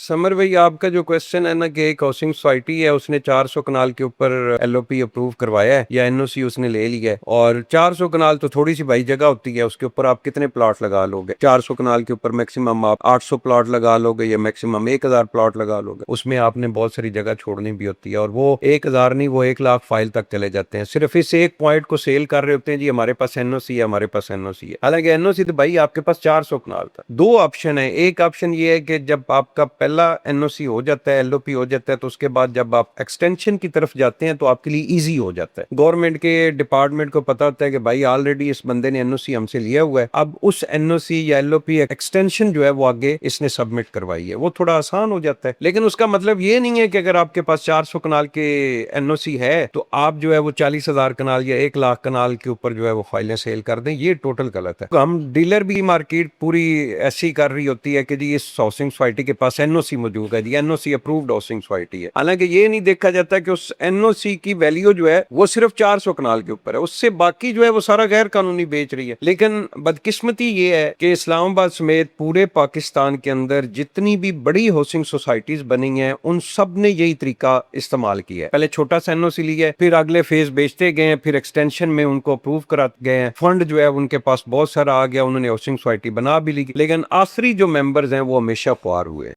Summer भाई, आपका जो क्वेश्चन है ना कि एक हाउसिंग सोसाइटी है उसने 400 कनाल के ऊपर एलओपी अप्रूव करवाया है या एनओसी उसने ले लिया है, और 400 कनाल तो थोड़ी सी भाई जगह होती है, उसके ऊपर आप कितने प्लॉट लगा लोगे? 400 कनाल के ऊपर मैक्सिमम आप 800 प्लॉट लगा लोगे या मैक्सिमम 1000 प्लॉट लगा लोगे। उसमें आपने बहुत सारी जगह छोड़नी भी होती है, और वो 1000 नहीं, वो 1 लाख फाइल तक चले जाते हैं, सिर्फ इस एक पॉइंट को सेल कर रहे होते हैं जी हमारे पास एनओसी है, हमारे पास एनओसी है। हालांकि एनओसी तो भाई आपके पास 400 कनाल था। दो ऑप्शन है, एक ऑप्शन ये है कि जब आपका पहला एनओसी हो जाता है, एलओपी हो जाता है, तो उसके बाद जब आप एक्सटेंशन की तरफ जाते हैं तो आपके लिए इजी हो जाता है। गवर्नमेंट के डिपार्टमेंट को पता होता है कि भाई ऑलरेडी इस बंदे ने एनओसी हमसे लिया हुआ है, अब उस एनओसी या एलओपी एक्सटेंशन जो है वो आगे इसने सबमिट करवाई है, वो थोड़ा आसान हो जाता है। लेकिन उसका मतलब ये नहीं है कि अगर आपके पास 400 कनाल के एनओसी है तो आप जो है वो 40,000 कनाल या 1 लाख कनाल के ऊपर जो है वो फाइलें सेल कर दें। ये टोटल गलत है। तो हम डीलर भी मार्केट पूरी ऐसी कर रही होती है कि जी इस हाउसिंग सोसाइटी के पास एनओसी मौजूद है, जी एनओसी अप्रूव्ड हाउसिंग सोसाइटी है। हालांकि ये नहीं देखा जाता कि उस एनओसी की वैल्यू जो है वो सिर्फ 400 कनाल के ऊपर है, उससे बाकी जो है वो सारा गैर कानूनी बेच रही है। लेकिन बदकिस्मती ये है कि इस्लामाबाद समेत पूरे पाकिस्तान के अंदर जितनी भी बड़ी हाउसिंग सोसाइटीज बनी हैं उन सब ने यही तरीका इस्तेमाल किया है। पहले छोटा सा एनओसी लिया है, फिर अगले फेज बेचते गए हैं, फिर एक्सटेंशन में उनको अप्रूव करा गए हैं, फंड जो है उनके पास बहुत सारा आ गया, उन्होंने हाउसिंग सोसाइटी बना भी ली, लेकिन आखिरी जो मेंबर्स हैं वो हमेशा ख्वार हुए।